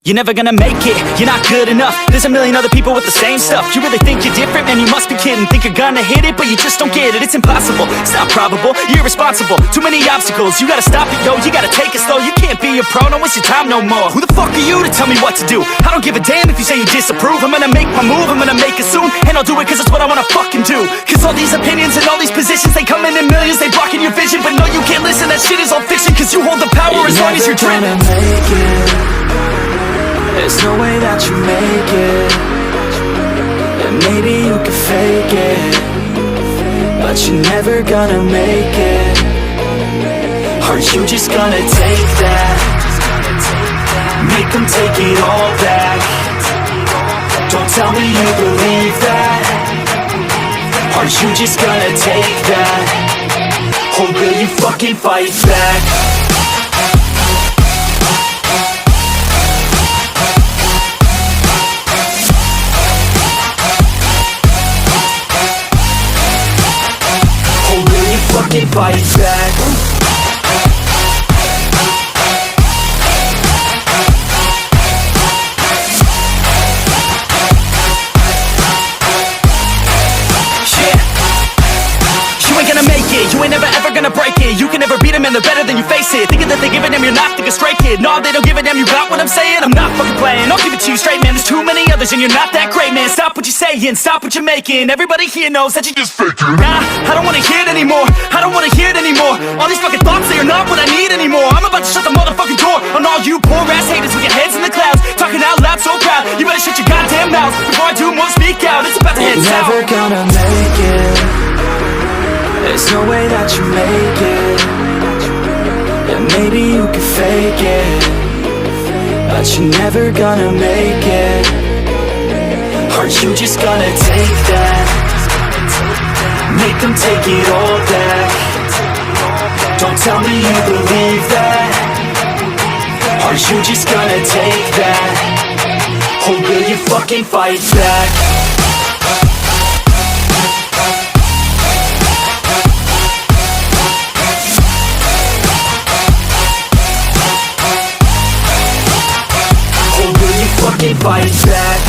You're never gonna make it, you're not good enough. There's a million other people with the same stuff. You really think you're different? Man, you must be kidding. Think you're gonna hit it, but you just don't get it. It's impossible, it's not probable, you're irresponsible. Too many obstacles, you gotta stop it, yo. You gotta take it slow, you can't be a pro. Don't waste your time no more. Who the fuck are you to tell me what to do? I don't give a damn if you say you disapprove. I'm gonna make my move, I'm gonna make it soon. And I'll do it cause it's what I wanna fucking do. Cause all these opinions and all these positions, they come in millions, they blocking your vision. But no, you can't listen, that shit is all fiction. Cause you hold the power as long as you're driven. There's no way that you make it. And maybe you can fake it, but you're never gonna make it. Are you just gonna take that? Make them take it all back. Don't tell me you believe that. Are you just gonna take that? Or will you fucking fight back? Fucking fight back. You ain't gonna make it, you ain't never ever gonna break it. You can never beat them and they're better than you face it. Thinking that they give a damn, you're not, think a straight kid. No, they don't give a damn, you got what I'm saying? I'm not fucking playing, I'll give it to you straight, man. There's too many others and you're not that great, man. Stop what you're saying, stop what you're making. Everybody here knows that you just faking. Nah, I don't wanna hear it anymore, I don't wanna hear it anymore. All these fucking thoughts, they are not what I need anymore. I'm about to shut the motherfucking door on all you poor ass haters with your heads in the clouds, talking out loud so proud. You better shut your goddamn mouth before I do more speak out. It's about to head south. Never gonna make it. There's no way that you make it. And maybe you can fake it, but you're never gonna make it. Are you just gonna take that? Make them take it all back. Don't tell me you believe that. Are you just gonna take that? Or will you fucking fight back? Fucking fight back.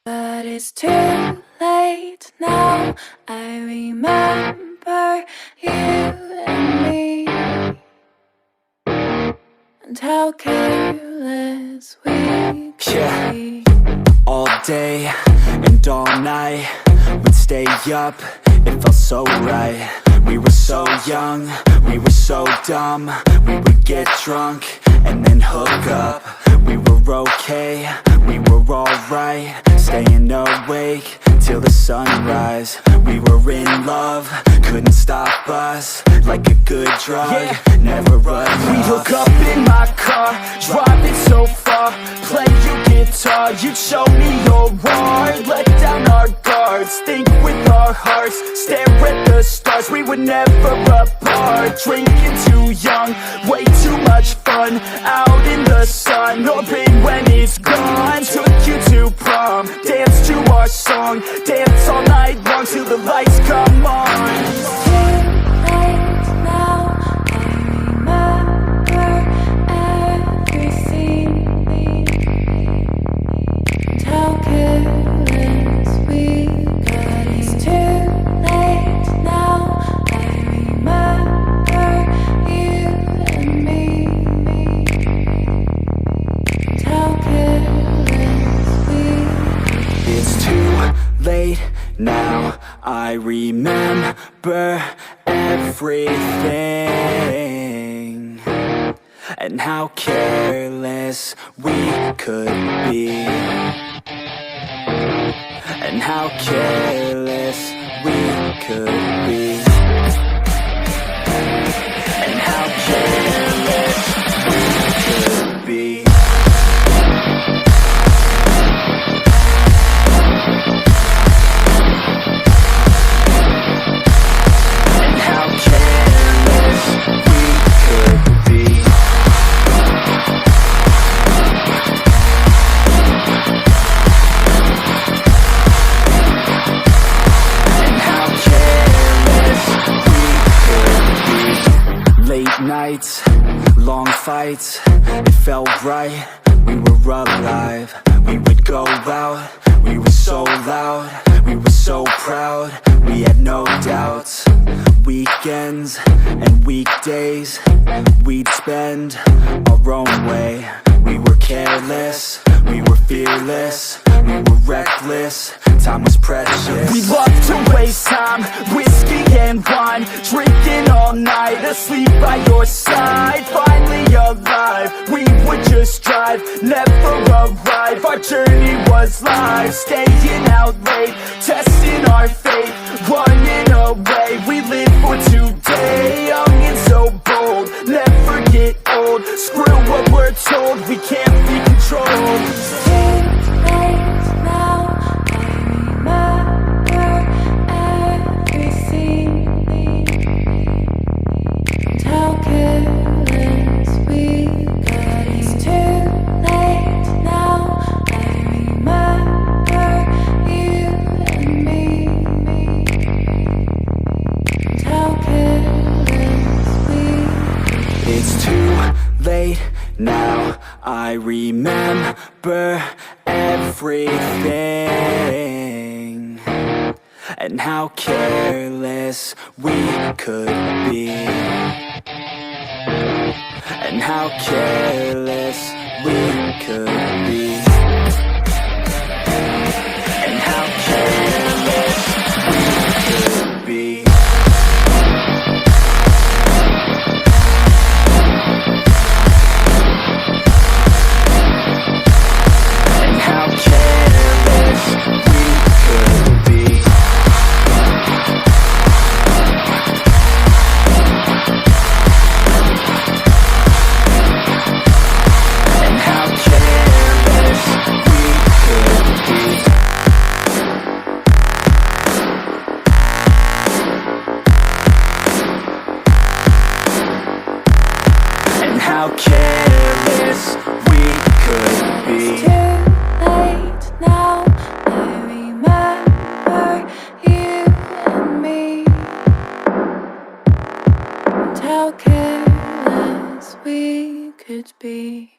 But it's too late now. I remember you and me, and how careless we could be. All day and all night, we'd stay up, it felt so right. We were so young, we were so dumb. We would get drunk and then hook up. We were okay, we were alright, staying awake till the sunrise. We were in love, couldn't stop us, like a good drug, never enough. We hook up in my car, driving so far, play you guitar, you'd show me your art. Let down our guards, think with our hearts, stare at the stars. We were never apart, drinking too young, way too much fun, out in the sun, no pain when it's gone. Took you to prom, dance to our song, dance all night long till the lights come on. It's too late now, I remember everything, and how careless we got. It's too late now, remember everything, and how careless we could be, and how careless we could be, and how careless we could be. Nights, long fights, it felt right, we were alive. We would go out, we were so loud, we were so proud, we had no doubts. Weekends and weekdays, we'd spend our own way. We were careless, we were fearless, we were reckless, time was precious. We loved to waste time, whiskey and wine, drinking all night, asleep by your side. Finally alive, we would just drive, never arrive. Our journey was live, staying out late, testing our fate, running away. We live for today, young and so bold, never get old. Screw what we're told, we can't be controlled. Now I remember everything, and how careless we could be, and how careless we could be, and how careless we could be. How careless we could be. It's too late now, I remember you and me, and how careless we could be.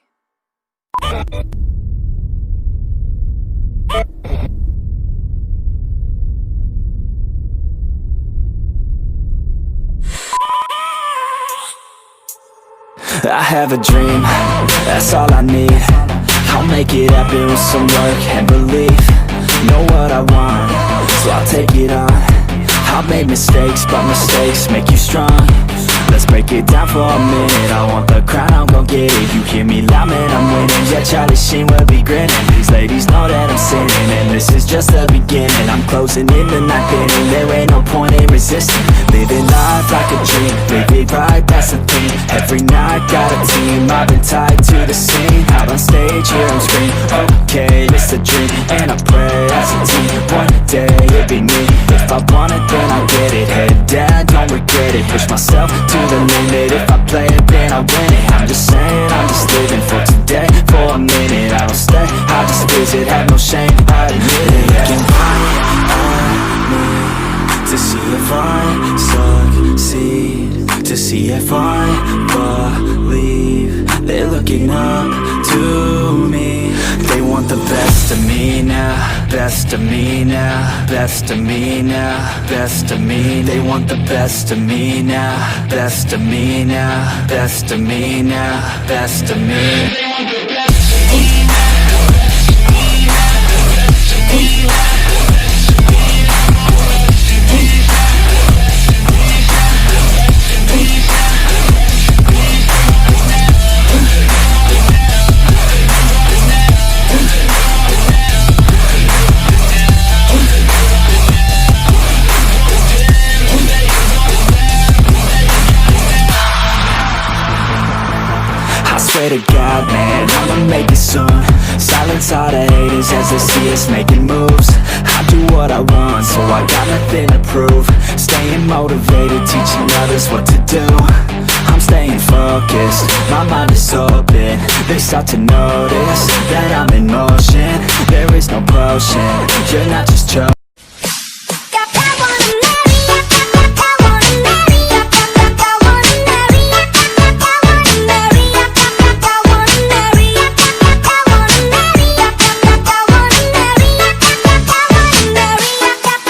I have a dream, that's all I need. I'll make it happen with some work and belief. Know what I want, so I'll take it on. I've made mistakes, but mistakes make you strong. Let's break it down for a minute. I want the crown, I'm gon' get it. You hear me loud, man, I'm winning. Yeah, Charlie Sheen will be grinning. These ladies know that I'm sinning, and this is just the beginning. I'm closing in the night inning. There ain't no point in resisting. Living life like a dream, live it right, that's the thing. Every night got a team, I've been tied to the scene. Out on stage, here I'm scream. Okay, it's a dream, and I pray as a team. One day it'll be me. If I want it, then I'll get it. Head down, don't regret it. Push myself to the limit. If I play it, then I win it. I'm just saying, I'm just living for today, for a minute. I don't stay, I just visit, have no shame, I admit it. Looking right at me to see if I succeed, to see if I believe. They're looking up to me. They want the best of me now, best of me now, best of me now, best of me. They want the best of me now, best of me now, best of me now, best of me. They want the best of me now. swear to God, man, I'ma make it soon. Silence all the haters as they see us making moves. I do what I want, so I got nothing to prove. Staying motivated, teaching others what to do. I'm staying focused, my mind is open. They start to notice that I'm in motion. There is no potion, you're not just chosen.